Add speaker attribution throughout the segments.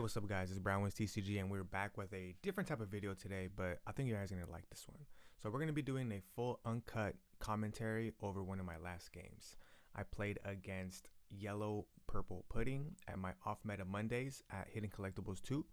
Speaker 1: What's up, guys? It's Brown with TCG, and we're back with a different type of video today, but I think you guys are gonna like this one. So we're gonna be doing a full uncut commentary over one of my last games. I played against Yellow Purple Pudding at my Off Meta Mondays at Hidden Collectibles 2,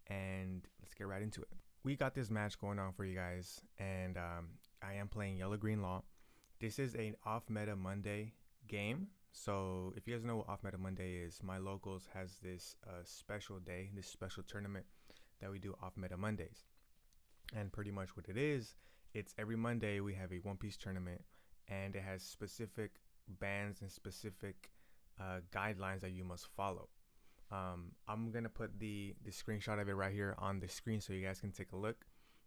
Speaker 1: and let's get right into it. We got this match going on for you guys, and I am playing Yellow Green Law. This is an Off Meta Monday game. So if you guys know what Off Meta Monday is, my locals has this special day, this special tournament that we do Off Meta Mondays. And pretty much what it is, it's every Monday we have a One Piece tournament, and it has specific bans and specific guidelines that you must follow. I'm gonna put the screenshot of it right here on the screen so you guys can take a look.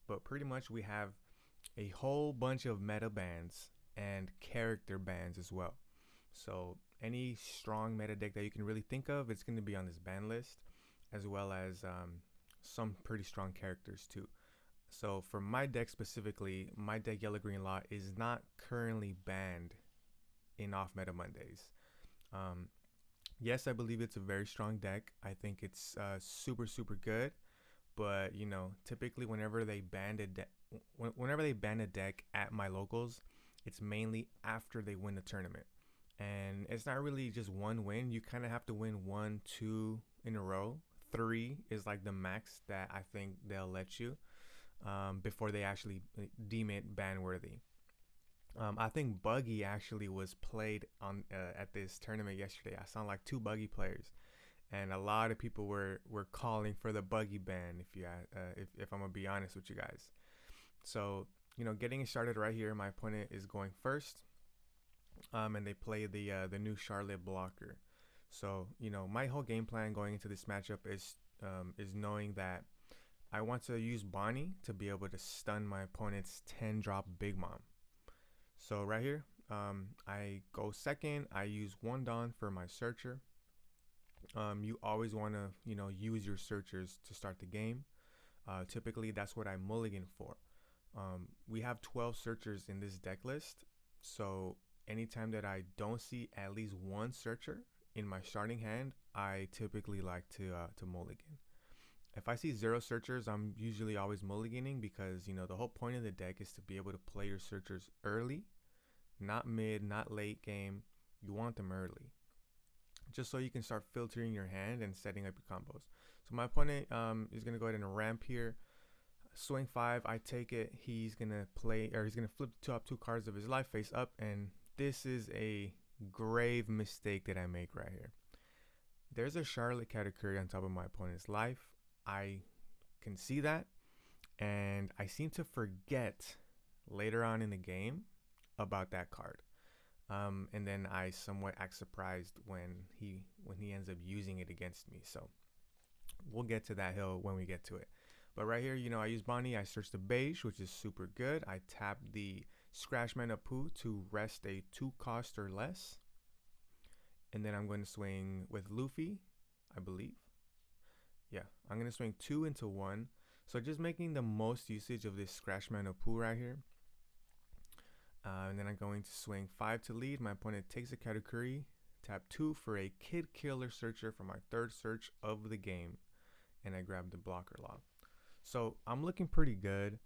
Speaker 1: But pretty much we have a whole bunch of meta bans and character bans as well. So any strong meta deck that you can really think of, it's going to be on this ban list, as well as some pretty strong characters too. So for my deck specifically, my deck Yellow Green Law is not currently banned in Off Meta Mondays. Yes, I believe it's a very strong deck. I think it's super good. But you know, typically whenever they ban a deck at my locals, it's mainly after they win the tournament. And it's not really just one win. You kind of have to win 1, 2 in a row. 3 is like the max that I think they'll let you before they actually deem it ban worthy. I think Buggy actually was played on at this tournament yesterday. I saw like 2 Buggy players, and a lot of people were calling for the Buggy ban. If I'm gonna be honest with you guys, so you know, getting it started right here. My opponent is going first. And they play the new Charlotte blocker. So you know, my whole game plan going into this matchup is knowing that I want to use Bonnie to be able to stun my opponent's 10-drop Big Mom. So right here, I go second. I use 1 Dawn for my searcher. You always want to use your searchers to start the game. Typically, that's what I mulligan for. We have 12 searchers in this deck list, so anytime that I don't see at least 1 searcher in my starting hand, I typically like to mulligan. If I see 0 searchers, I'm usually always mulliganing, because you know, the whole point of the deck is to be able to play your searchers early, not mid, not late game. You want them early, just so you can start filtering your hand and setting up your combos. So my opponent is gonna go ahead and ramp here. Swing 5, I take it. He's gonna flip the top 2 cards of his life face up, and this is a grave mistake that I make right here. There's a Charlotte category on top of my opponent's life. I can see that, and I seem to forget later on in the game about that card. And then I somewhat act surprised when he ends up using it against me. So we'll get to that hill when we get to it. But right here, you know, I use Bonnie. I search the beige, which is super good. I tap the Scratch Mana Poo to rest a 2 cost or less. And then I'm going to swing with Luffy, I believe. Yeah, I'm going to swing 2 into 1. So just making the most usage of this Scratch Mana Poo right here. And then I'm going to swing 5 to lead. My opponent takes a Katakuri. Tap 2 for a Kid Killer Searcher for my 3rd search of the game. And I grab the blocker lock. So I'm looking pretty good.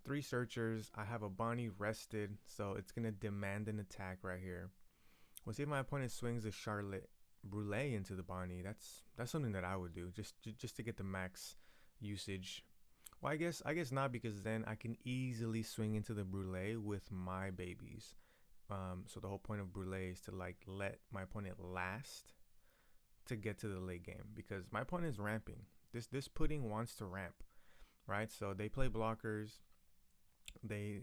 Speaker 1: 3 searchers. I have a Bonnie rested, so it's gonna demand an attack right here. We'll see if my opponent swings a Charlotte Brûlée into the Bonnie. That's something that I would do just to get the max usage. Well, I guess not, because then I can easily swing into the Brûlée with my babies. So the whole point of Brûlée is to like let my opponent last to get to the late game, because my opponent is ramping. This pudding wants to ramp. Right, so they play blockers, they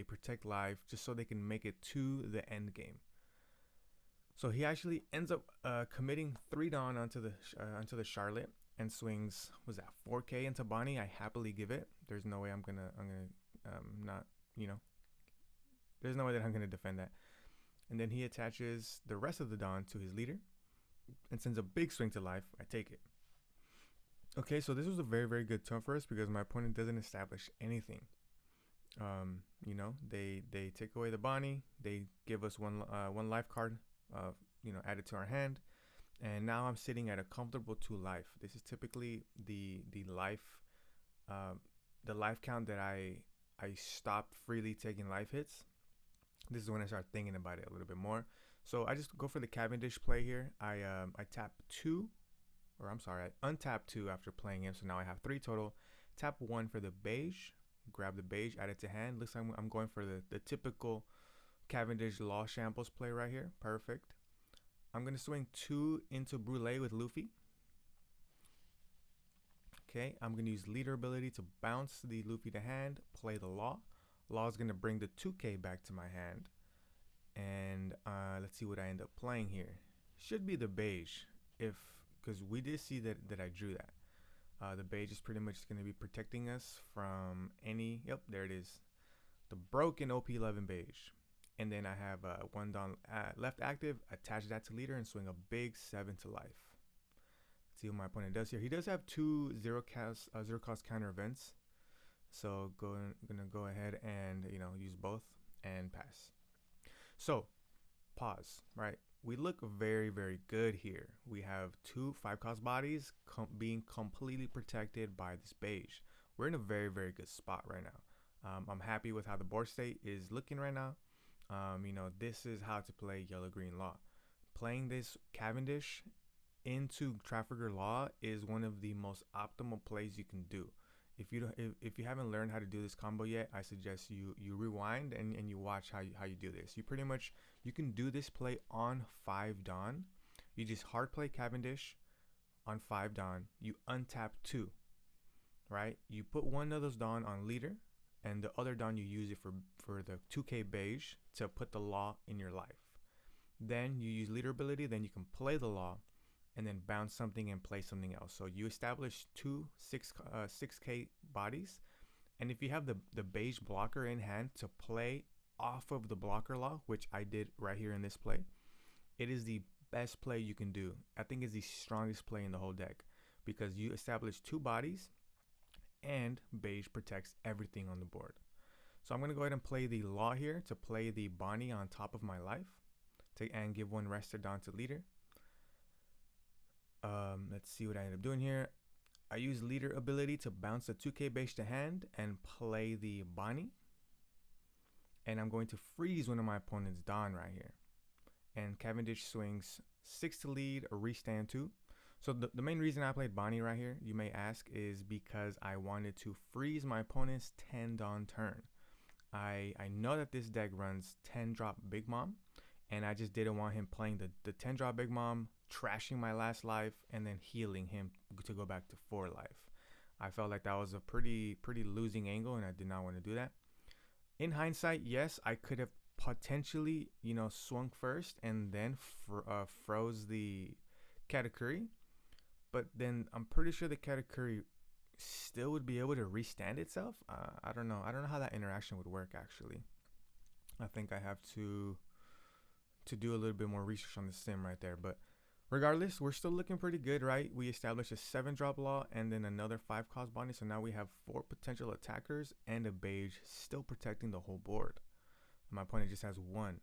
Speaker 1: protect life just so they can make it to the end game. So he actually ends up committing 3 Dawn onto the Charlotte and swings, was that 4K into Bonnie? I happily give it. There's no way I'm gonna not, you know, there's no way that I'm gonna defend that. And then he attaches the rest of the Dawn to his leader and sends a big swing to life. I take it. Okay, so this was a very good turn for us, because my opponent doesn't establish anything. You know, they take away the Bonnie, they give us one life card, added to our hand, And now I'm sitting at a comfortable 2 life. This is typically the life uh, the life count that I stop freely taking life hits. This is when I start thinking about it a little bit more. So I just go for the Cavendish play here. I tap 2, or I'm sorry, I untap 2 after playing him. So now I have 3 total. Tap 1 for the beige. Grab the beige, add it to hand. Looks like I'm going for the typical Cavendish Law Shambles play right here. Perfect. I'm going to swing 2 into Brûlé with Luffy. Okay, I'm going to use leader ability to bounce the Luffy to hand, play the Law. Law is going to bring the 2K back to my hand. And let's see what I end up playing here. Should be the beige, because we did see that I drew that. The beige is pretty much going to be protecting us from any, yep, there it is. The broken OP11 beige. And then I have 1 Don left active, attach that to leader and swing a big 7 to life. See what my opponent does here. He does have 2 zero cost counter events, so gonna go ahead and use both and pass. So pause. Right, we look very, very good here. We have 2 5-cost bodies being completely protected by this beige. We're in a very, very good spot right now. I'm happy with how the board state is looking right now. This is how to play yellow green Law. Playing this Cavendish into Trafficker Law is one of the most optimal plays you can do. If you haven't learned how to do this combo yet, I suggest you rewind and you watch how you do this. You can do this play on 5 Dawn. You just hard play Cavendish on 5 Dawn. You untap 2, right? You put one of those Dawn on leader, and the other Dawn you use it for the 2K beige to put the Law in your life. Then you use leader ability, then you can play the Law, and then bounce something and play something else. So you establish 2 6K bodies, and if you have the beige blocker in hand to play off of the blocker Law, which I did right here in this play, it is the best play you can do. I think it's the strongest play in the whole deck, because you establish 2 bodies and beige protects everything on the board. So I'm going to go ahead and play the Law here to play the Bonnie on top of my life and give 1 rest down to leader. Let's see what I end up doing here. I use leader ability to bounce the 2K beige to hand and play the Bonnie. And I'm going to freeze one of my opponent's Dawn right here. And Cavendish swings 6 to lead, or restand 2. So the main reason I played Bonnie right here, you may ask, is because I wanted to freeze my opponent's 10 Dawn turn. I know that this deck runs 10 drop Big Mom, and I just didn't want him playing the 10 drop Big Mom, trashing my last life, and then healing him to go back to 4 life. I felt like that was a pretty losing angle, and I did not want to do that. In hindsight, yes, I could have potentially, swung first and then froze the Katakuri, but then I'm pretty sure the Katakuri still would be able to restand itself. I don't know how that interaction would work, actually. I think I have to do a little bit more research on the sim right there, but regardless, we're still looking pretty good, right? We established a 7 drop Law and then another 5-cost Bonnie, so now we have 4 potential attackers and a beige still protecting the whole board. My opponent just has 1.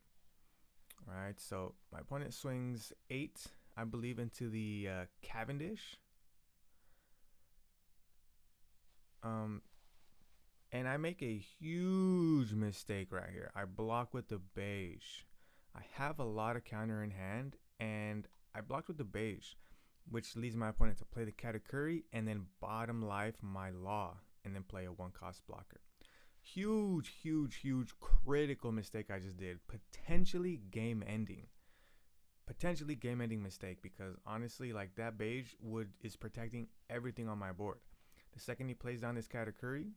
Speaker 1: All right, so my opponent swings 8, I believe, into the Cavendish. And I make a huge mistake right here. I block with the beige. I have a lot of counter in hand, and I blocked with the beige, which leads my opponent to play the Katakuri and then bottom life my Law and then play a 1-cost blocker. Huge critical mistake I just did. Potentially game ending mistake, because honestly, like, that beige is protecting everything on my board. The second he plays down this Katakuri,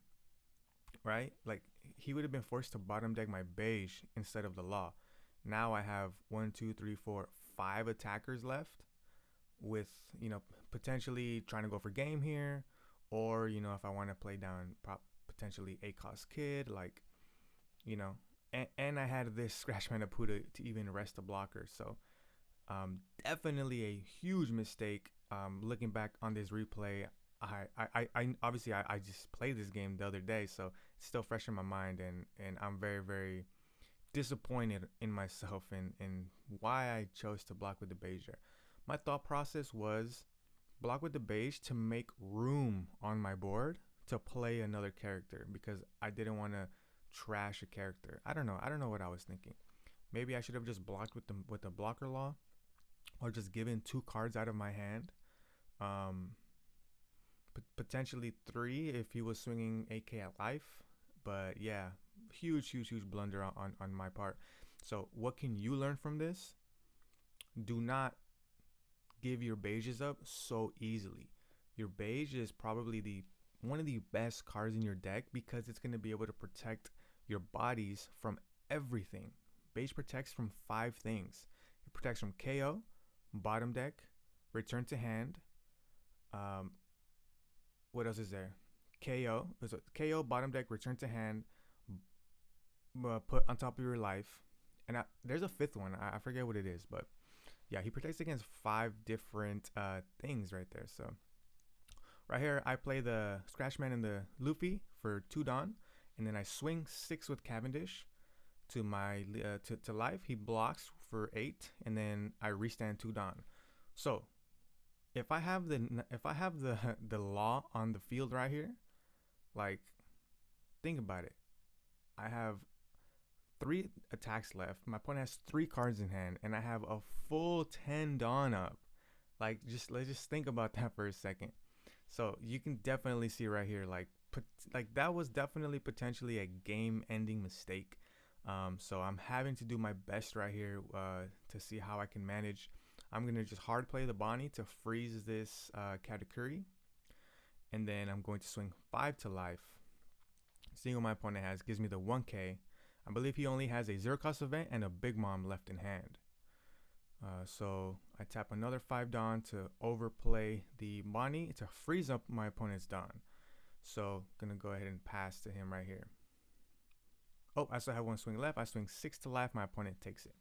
Speaker 1: right, like, he would have been forced to bottom deck my beige instead of the Law. Now I have 1, 2, 3, 4, 5 attackers left, with potentially trying to go for game here, or if I want to play down potentially 8-cost Kid, like, and I had this Scratch Manaputa to even rest the blocker. So definitely a huge mistake. Looking back on this replay, I obviously I just played this game the other day, so it's still fresh in my mind, and I'm very, very disappointed in myself and why I chose to block with the beige. My thought process was block with the beige to make room on my board to play another character because I didn't want to trash a character. I don't know. I don't know what I was thinking. Maybe I should have just blocked with the blocker law, or just given 2 cards out of my hand. Um, Potentially 3 if he was swinging AK at life. But yeah, huge blunder on my part. So what can you learn from this? Do not give your beiges up so easily. Your beige is probably the one of the best cards in your deck because it's going to be able to protect your bodies from everything. Beige protects from 5 things. It protects from KO, bottom deck, return to hand. Um, what else is there? KO. There's a KO, bottom deck, return to hand, put on top of your life. And there's a 5th one. I forget what it is, but yeah, he protects against 5 different things right there. So right here, I play the Scratchman and the Luffy for 2 Dawn, and then I swing 6 with Cavendish to my to life. He blocks for 8, and then I restand 2 Dawn. So if I have the law on the field right here, like, think about it. I have 3 attacks left. My opponent has 3 cards in hand, and I have a full 10 Dawn up. Like, let's just think about that for a second. So you can definitely see right here, like that was definitely potentially a game-ending mistake. So I'm having to do my best right here to see how I can manage. I'm gonna just hard play the Bonnie to freeze this Katakuri, and then I'm going to swing 5 to life. Seeing what my opponent has gives me the 1K. I believe he only has a 0 cost event and a Big Mom left in hand. So I tap another 5 Dawn to overplay the Bonnie to freeze up my opponent's Dawn. So gonna go ahead and pass to him right here. Oh, I still have 1 swing left. I swing 6 to life. My opponent takes it.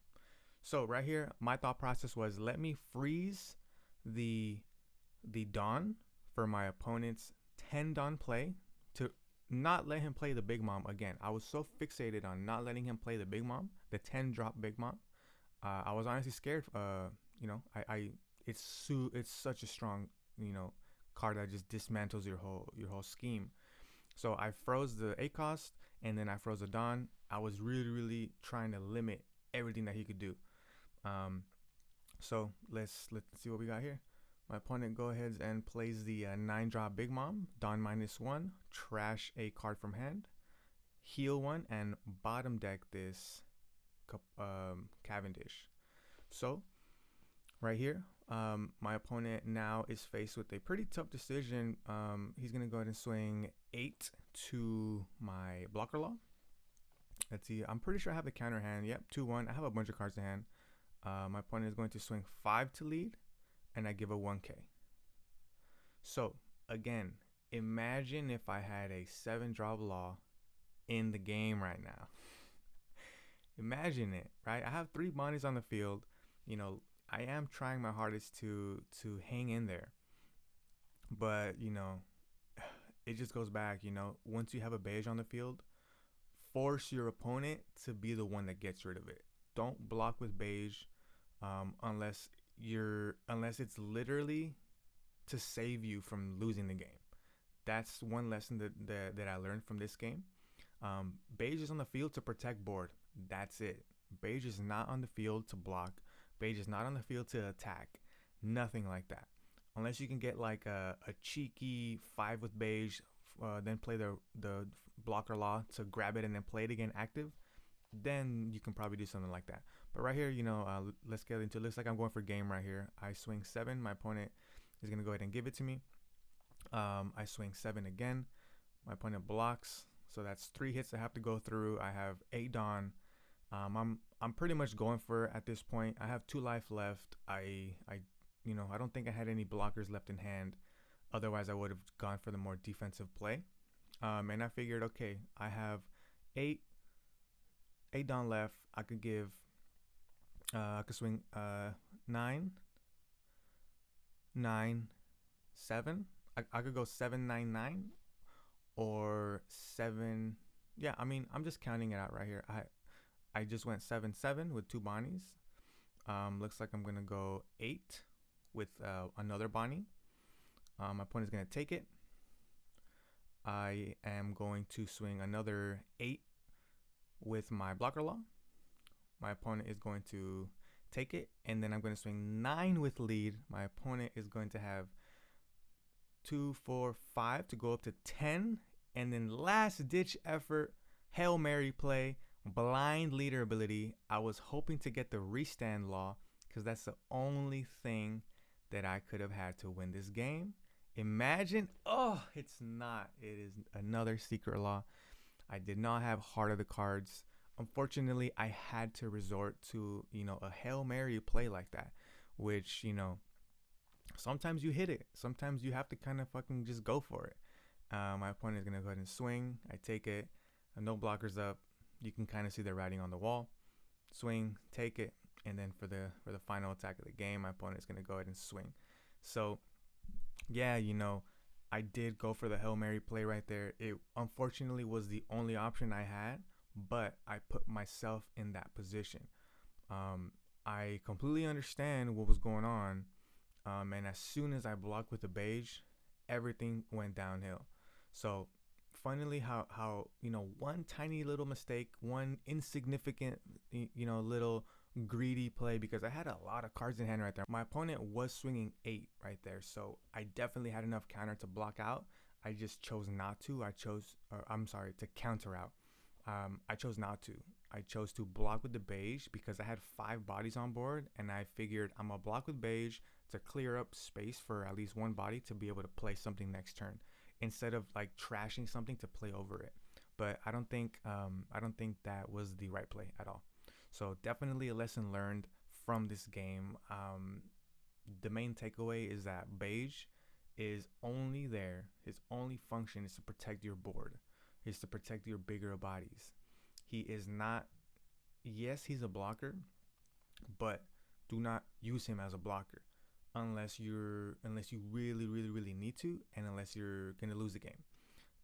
Speaker 1: So right here, my thought process was let me freeze the Dawn for my opponent's 10 Dawn play to not let him play the Big Mom again. I was so fixated on not letting him play the Big Mom, the 10 drop Big Mom. I was honestly scared. It's such a strong, card that just dismantles your whole scheme. So I froze the 8 cost, and then I froze the Dawn. I was really trying to limit everything that he could do. So let's see what we got here. My opponent go ahead and plays the 9 drop Big Mom, Dawn -1, trash a card from hand, heal 1, and bottom deck this Cavendish. So right here, my opponent now is faced with a pretty tough decision. He's gonna go ahead and swing 8 to my blocker law. Let's see. I'm pretty sure I have the counter hand. Yep, 2-1. I have a bunch of cards in hand. My opponent is going to swing 5 to lead, and I give a 1K. So again, imagine if I had a 7 drop law in the game right now. Imagine it, right? I have 3 Bonnies on the field. I am trying my hardest to hang in there, but it just goes back. Once you have a beige on the field, force your opponent to be the one that gets rid of it. Don't block with beige unless it's literally to save you from losing the game. That's one lesson that I learned from this game. Beige is on the field to protect board. That's it. Beige is not on the field to block. Beige is not on the field to attack. Nothing like that. Unless you can get like a cheeky 5 with beige, then play the blocker law to grab it and then play it again active, then you can probably do something like that. But right here, let's get into it. Looks like I'm going for game right here. I swing 7. My opponent is going to go ahead and give it to me. I swing 7 again. My opponent blocks. So that's 3 hits I have to go through. I have 8 Dawn. I'm pretty much going for it at this point. I have 2 life left. I don't think I had any blockers left in hand. Otherwise, I would have gone for the more defensive play. And I figured, okay, I have 8 Dawn left. I could swing 9, 7. I could go 7, 9, 9, or 7. Yeah, I'm just counting it out right here. I just went 7, 7 with 2 Bonnies. Looks like I'm gonna go 8 with another Bonnie. My opponent is going to take it. I am going to swing another 8 with my blocker law. My opponent is going to take it, and then I'm going to swing 9 with lead. My opponent is going to have 2, 4, 5 to go up to 10, and then last ditch effort, Hail Mary play, blind leader ability. I was hoping to get the restand law because that's the only thing that I could have had to win this game. Imagine, oh, it's not. It is another secret law. I did not have Heart of the Cards. Unfortunately, I had to resort to, a Hail Mary play like that, which, sometimes you hit it. Sometimes you have to kind of fucking just go for it. My opponent is going to go ahead and swing. I take it. No blockers up. You can kind of see the writing on the wall. Swing, take it. And then for the final attack of the game, my opponent is going to go ahead and swing. So, yeah, I did go for the Hail Mary play right there. It unfortunately was the only option I had, but I put myself in that position. I completely understand what was going on. And as soon as I blocked with the beige, everything went downhill. So funnily how one tiny little mistake, one insignificant, little greedy play, because I had a lot of cards in hand right there. My opponent was swinging 8 right there, so I definitely had enough counter to block out. I just chose not to. To counter out. I chose not to. I chose to block with the beige because I had 5 bodies on board, and I figured I'm gonna block with beige to clear up space for at least one body to be able to play something next turn, instead of like trashing something to play over it. But I don't think that was the right play at all. So definitely a lesson learned from this game. The main takeaway is that beige is only there. His only function is to protect your board. Is to protect your bigger bodies. He is not. Yes, he's a blocker, but do not use him as a blocker unless you really, really, really need to, and unless you're gonna lose the game.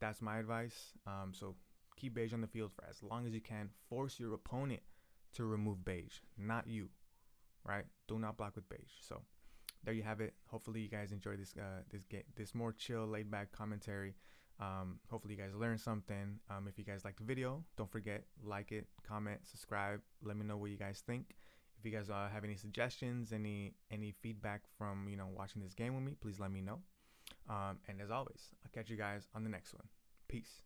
Speaker 1: That's my advice. So keep beige on the field for as long as you can. Force your opponent to remove beige, not you, right? Do not block with beige. So there you have it. Hopefully you guys enjoy this more chill, laid back commentary. Hopefully you guys learned something. If you guys liked the video, don't forget, like it, comment, subscribe. Let me know what you guys think. If you guys have any suggestions, any feedback from watching this game with me, please let me know. And as always, I'll catch you guys on the next one. Peace.